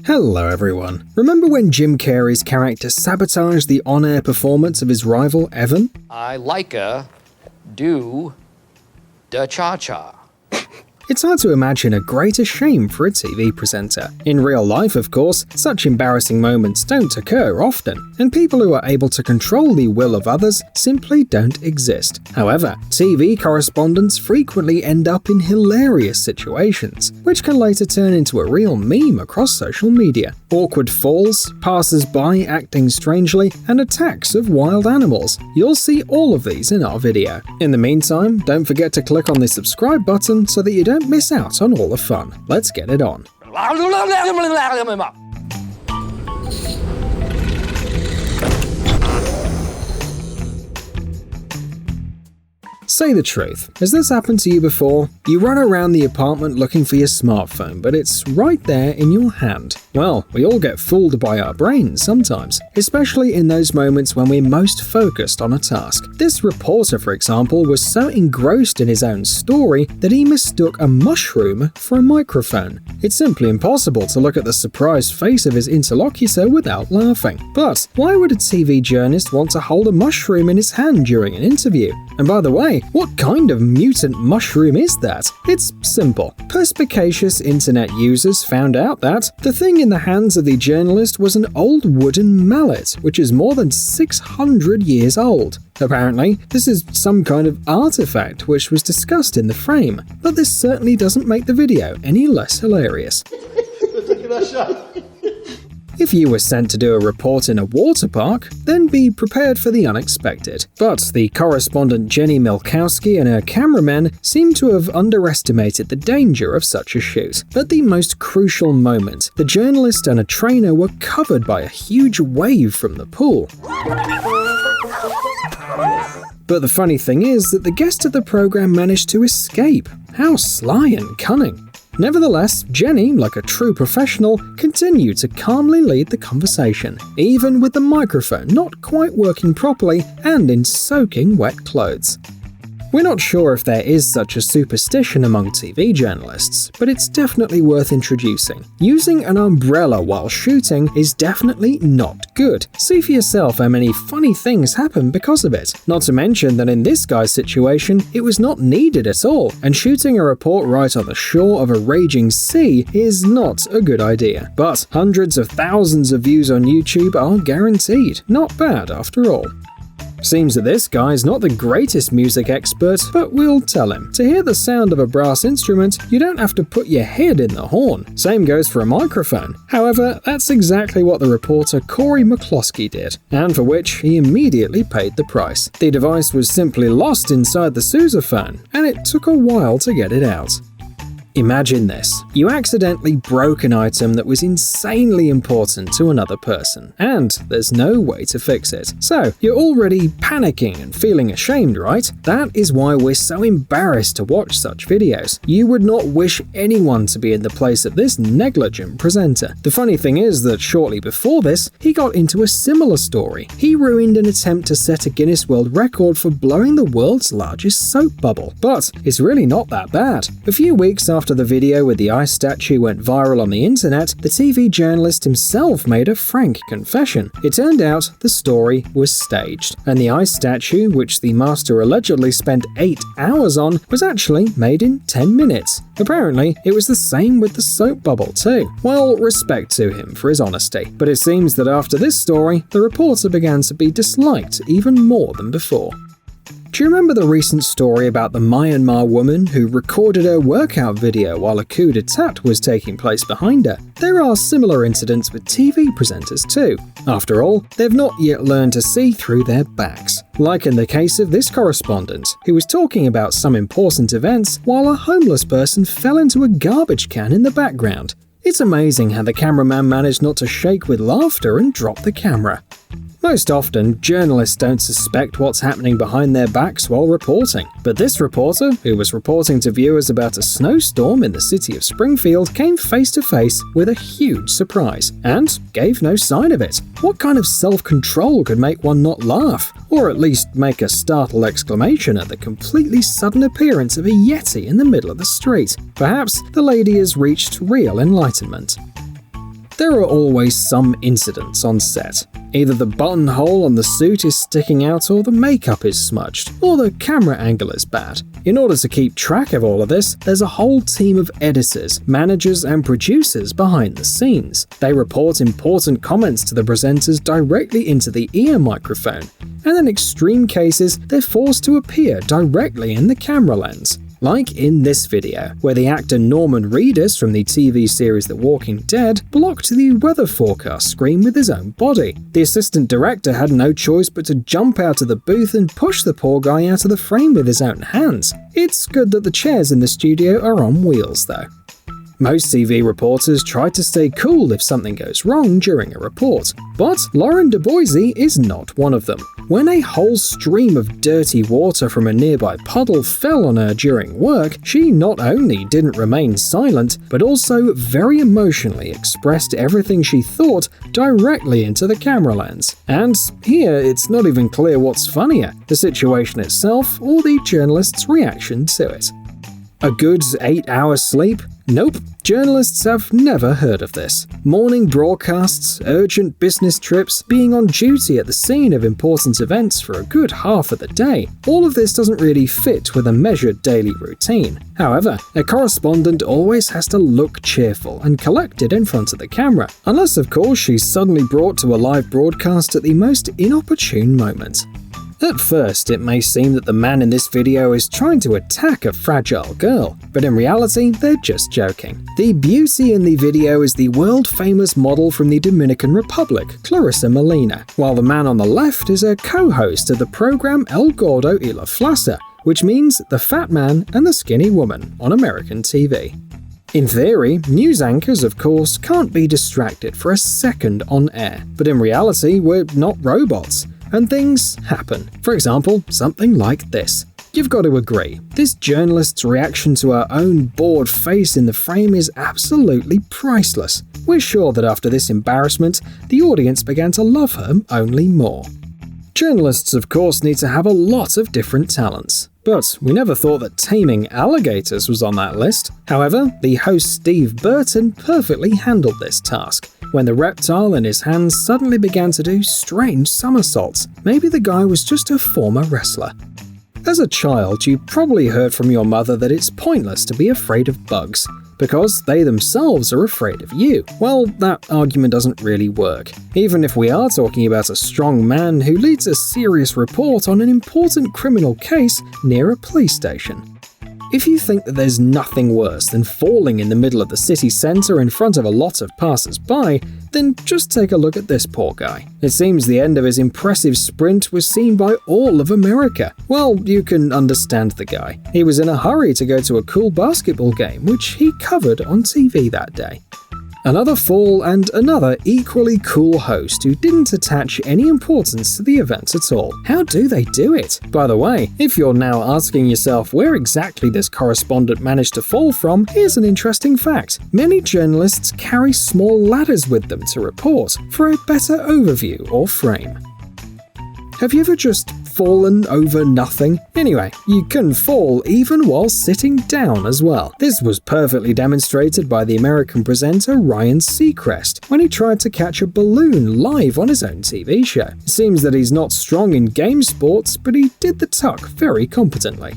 Hello everyone. Remember when Jim Carrey's character sabotaged the on-air performance of his rival, Evan? I like do da cha-cha. It's hard to imagine a greater shame for a TV presenter. In real life, of course, such embarrassing moments don't occur often, and people who are able to control the will of others simply don't exist. However, TV correspondents frequently end up in hilarious situations, which can later turn into a real meme across social media. Awkward falls, passers-by acting strangely, and attacks of wild animals. You'll see all of these in our video. In the meantime, don't forget to click on the subscribe button so that you don't miss out on all the fun. Let's get it on. Say the truth. Has this happened to you before? You run around the apartment looking for your smartphone, but it's right there in your hand. Well, we all get fooled by our brains sometimes, especially in those moments when we're most focused on a task. This reporter, for example, was so engrossed in his own story that he mistook a mushroom for a microphone. It's simply impossible to look at the surprised face of his interlocutor without laughing. But why would a TV journalist want to hold a mushroom in his hand during an interview? And by the way, what kind of mutant mushroom is that? It's simple. Perspicacious internet users found out that the thing in the hands of the journalist was an old wooden mallet, which is more than 600 years old. Apparently, this is some kind of artifact which was discussed in the frame, but this certainly doesn't make the video any less hilarious. If you were sent to do a report in a water park, then be prepared for the unexpected. But the correspondent Jenny Milkowski and her cameraman seem to have underestimated the danger of such a shoot. At the most crucial moment, the journalist and a trainer were covered by a huge wave from the pool. But the funny thing is that the guest of the program managed to escape. How sly and cunning. Nevertheless, Jenny, like a true professional, continued to calmly lead the conversation, even with the microphone not quite working properly and in soaking wet clothes. We're not sure if there is such a superstition among TV journalists, but it's definitely worth introducing. Using an umbrella while shooting is definitely not good. See for yourself how many funny things happen because of it. Not to mention that in this guy's situation, it was not needed at all, and shooting a report right on the shore of a raging sea is not a good idea. But hundreds of thousands of views on YouTube are guaranteed. Not bad after all. Seems that this guy's not the greatest music expert, but we'll tell him. To hear the sound of a brass instrument, you don't have to put your head in the horn. Same goes for a microphone. However, that's exactly what the reporter Corey McCloskey did, and for which he immediately paid the price. The device was simply lost inside the sousaphone, and it took a while to get it out. Imagine this. You accidentally broke an item that was insanely important to another person, and there's no way to fix it. So, you're already panicking and feeling ashamed, right? That is why we're so embarrassed to watch such videos. You would not wish anyone to be in the place of this negligent presenter. The funny thing is that shortly before this, he got into a similar story. He ruined an attempt to set a Guinness World Record for blowing the world's largest soap bubble. But it's really not that bad. A few weeks after the video with the ice statue went viral on the internet, the TV journalist himself made a frank confession. It turned out the story was staged, and the ice statue, which the master allegedly spent 8 hours on, was actually made in 10 minutes. Apparently, it was the same with the soap bubble too. Well, respect to him for his honesty, but it seems that after this story, the reporter began to be disliked even more than before. Do you remember the recent story about the Myanmar woman who recorded her workout video while a coup d'etat was taking place behind her? There are similar incidents with TV presenters too. After all, they've not yet learned to see through their backs. Like in the case of this correspondent, who was talking about some important events while a homeless person fell into a garbage can in the background. It's amazing how the cameraman managed not to shake with laughter and drop the camera. Most often, journalists don't suspect what's happening behind their backs while reporting. But this reporter, who was reporting to viewers about a snowstorm in the city of Springfield, came face to face with a huge surprise and gave no sign of it. What kind of self-control could make one not laugh? Or at least make a startled exclamation at the completely sudden appearance of a Yeti in the middle of the street? Perhaps the lady has reached real enlightenment. There are always some incidents on set. Either the buttonhole on the suit is sticking out, or the makeup is smudged, or the camera angle is bad. In order to keep track of all of this, there's a whole team of editors, managers, and producers behind the scenes. They report important comments to the presenters directly into the ear microphone, and in extreme cases, they're forced to appear directly in the camera lens. Like in this video, where the actor Norman Reedus from the TV series The Walking Dead blocked the weather forecast screen with his own body. The assistant director had no choice but to jump out of the booth and push the poor guy out of the frame with his own hands. It's good that the chairs in the studio are on wheels though. Most TV reporters try to stay cool if something goes wrong during a report, but Lauren DeBois is not one of them. When a whole stream of dirty water from a nearby puddle fell on her during work, she not only didn't remain silent, but also very emotionally expressed everything she thought directly into the camera lens. And here it's not even clear what's funnier, the situation itself or the journalist's reaction to it. A good 8 hours sleep? Nope. Journalists have never heard of this. Morning broadcasts, urgent business trips, being on duty at the scene of important events for a good half of the day. All of this doesn't really fit with a measured daily routine. However, a correspondent always has to look cheerful and collected in front of the camera, unless of course she's suddenly brought to a live broadcast at the most inopportune moment. At first, it may seem that the man in this video is trying to attack a fragile girl, but in reality, they're just joking. The beauty in the video is the world-famous model from the Dominican Republic, Clarissa Molina, while the man on the left is a co-host of the program El Gordo y la Flaca, which means the fat man and the skinny woman on American TV. In theory, news anchors, of course, can't be distracted for a second on air, but in reality, we're not robots. And things happen. For example, something like this. You've got to agree, this journalist's reaction to her own bored face in the frame is absolutely priceless. We're sure that after this embarrassment, the audience began to love her only more. Journalists, of course, need to have a lot of different talents. But we never thought that taming alligators was on that list. However, the host Steve Burton perfectly handled this task, when the reptile in his hands suddenly began to do strange somersaults. Maybe the guy was just a former wrestler. As a child, you probably heard from your mother that it's pointless to be afraid of bugs, because they themselves are afraid of you. Well, that argument doesn't really work, even if we are talking about a strong man who leads a serious report on an important criminal case near a police station. If you think that there's nothing worse than falling in the middle of the city centre in front of a lot of passers-by, then just take a look at this poor guy. It seems the end of his impressive sprint was seen by all of America. Well, you can understand the guy. He was in a hurry to go to a cool basketball game, which he covered on TV that day. Another fall and another equally cool host who didn't attach any importance to the event at all. How do they do it? By the way, if you're now asking yourself where exactly this correspondent managed to fall from, here's an interesting fact. Many journalists carry small ladders with them to report for a better overview or frame. Have you ever just fallen over nothing? Anyway, you can fall even while sitting down as well. This was perfectly demonstrated by the American presenter Ryan Seacrest when he tried to catch a balloon live on his own TV show. It seems that he's not strong in game sports, but he did the tuck very competently.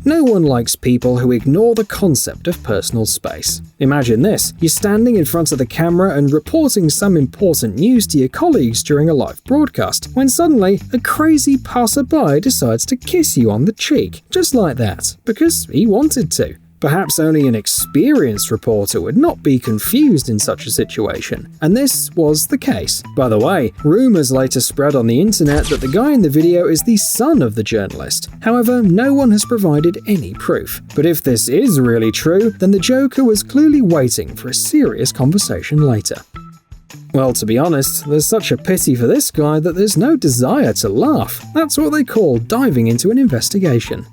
No one likes people who ignore the concept of personal space. Imagine this, you're standing in front of the camera and reporting some important news to your colleagues during a live broadcast, when suddenly a crazy passerby decides to kiss you on the cheek, just like that, because he wanted to. Perhaps only an experienced reporter would not be confused in such a situation, and this was the case. By the way, rumors later spread on the internet that the guy in the video is the son of the journalist. However, no one has provided any proof. But if this is really true, then the Joker was clearly waiting for a serious conversation later. Well, to be honest, there's such a pity for this guy that there's no desire to laugh. That's what they call diving into an investigation.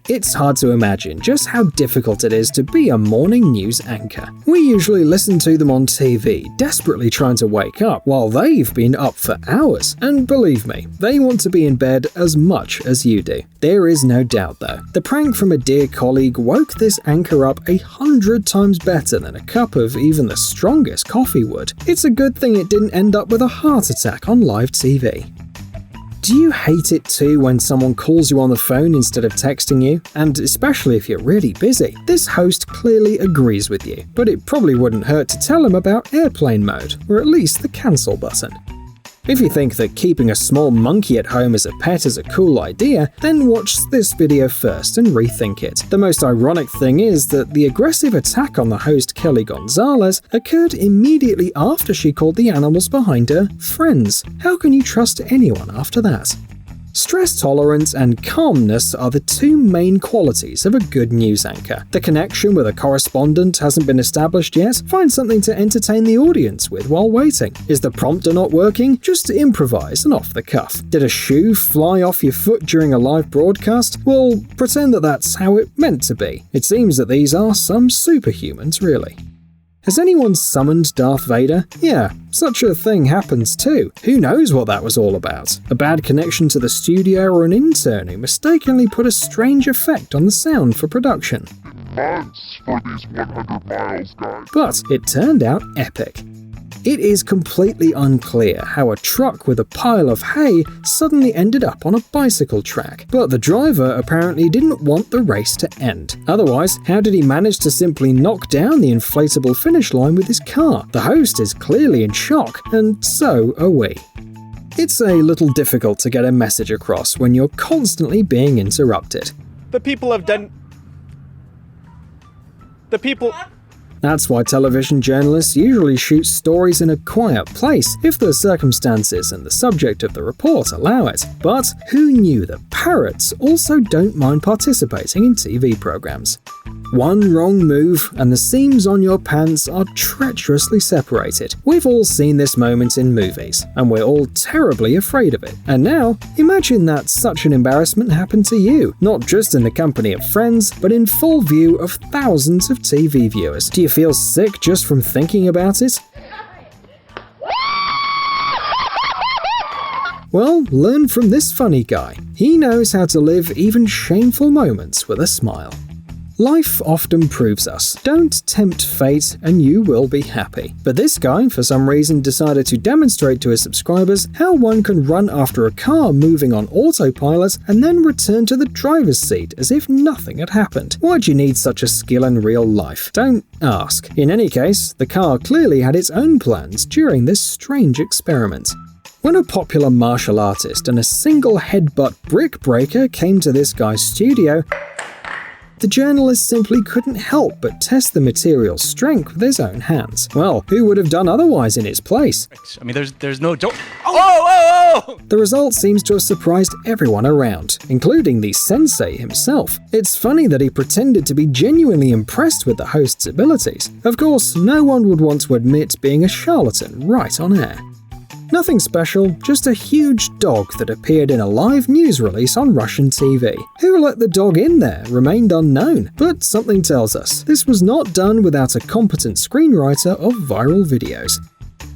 It's hard to imagine just how difficult it is to be a morning news anchor. We usually listen to them on TV, desperately trying to wake up while they've been up for hours. And believe me, they want to be in bed as much as you do. There is no doubt though. The prank from a dear colleague woke this anchor up 100 times better than a cup of even the strongest coffee would. It's a good thing it didn't end up with a heart attack on live TV. Do you hate it too when someone calls you on the phone instead of texting you? And especially if you're really busy. This host clearly agrees with you, but it probably wouldn't hurt to tell him about airplane mode, or at least the cancel button. If you think that keeping a small monkey at home as a pet is a cool idea, then watch this video first and rethink it. The most ironic thing is that the aggressive attack on the host Kelly Gonzalez occurred immediately after she called the animals behind her friends. How can you trust anyone after that? Stress tolerance and calmness are the two main qualities of a good news anchor. The connection with a correspondent hasn't been established yet? Find something to entertain the audience with while waiting. Is the prompter not working? Just improvise and off the cuff. Did a shoe fly off your foot during a live broadcast? Well, pretend that that's how it meant to be. It seems that these are some superhumans, really. Has anyone summoned Darth Vader? Yeah, such a thing happens too. Who knows what that was all about? A bad connection to the studio or an intern who mistakenly put a strange effect on the sound for production. Thanks for these 100 miles, guys. But it turned out epic. It is completely unclear how a truck with a pile of hay suddenly ended up on a bicycle track, but the driver apparently didn't want the race to end. Otherwise, how did he manage to simply knock down the inflatable finish line with his car? The host is clearly in shock, and so are we. It's a little difficult to get a message across when you're constantly being interrupted. That's why television journalists usually shoot stories in a quiet place if the circumstances and the subject of the report allow it. But who knew that parrots also don't mind participating in TV programs? One wrong move and the seams on your pants are treacherously separated. We've all seen this moment in movies, and we're all terribly afraid of it. And now, imagine that such an embarrassment happened to you, not just in the company of friends, but in full view of thousands of TV viewers. Do you feel sick just from thinking about it? Well, learn from this funny guy. He knows how to live even shameful moments with a smile. Life often proves us, don't tempt fate and you will be happy. But this guy, for some reason, decided to demonstrate to his subscribers how one can run after a car moving on autopilot and then return to the driver's seat as if nothing had happened. Why do you need such a skill in real life? Don't ask. In any case, the car clearly had its own plans during this strange experiment. When a popular martial artist and a single headbutt brick breaker came to this guy's studio, the journalist simply couldn't help but test the material's strength with his own hands. Well, who would have done otherwise in his place? I mean, there's no joke. Oh! The result seems to have surprised everyone around, including the sensei himself. It's funny that he pretended to be genuinely impressed with the host's abilities. Of course, no one would want to admit being a charlatan right on air. Nothing special, just a huge dog that appeared in a live news release on Russian TV. Who let the dog in there remained unknown, but something tells us this was not done without a competent screenwriter of viral videos.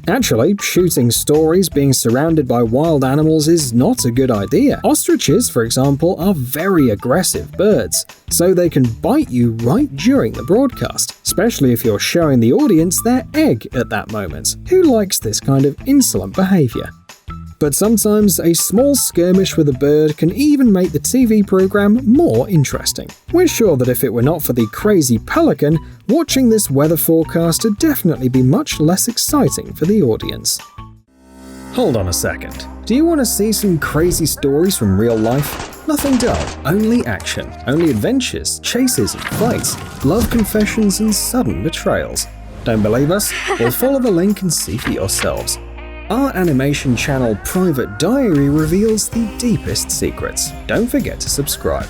Actually, shooting stories being surrounded by wild animals is not a good idea. Ostriches, for example, are very aggressive birds, so they can bite you right during the broadcast, especially if you're showing the audience their egg at that moment. Who likes this kind of insolent behavior? But sometimes a small skirmish with a bird can even make the TV program more interesting. We're sure that if it were not for the crazy pelican, watching this weather forecast would definitely be much less exciting for the audience. Hold on a second. Do you want to see some crazy stories from real life? Nothing dull, only action, only adventures, chases and fights, love confessions and sudden betrayals. Don't believe us? Well, follow the link and see for yourselves. Our animation channel Private Diary reveals the deepest secrets. Don't forget to subscribe.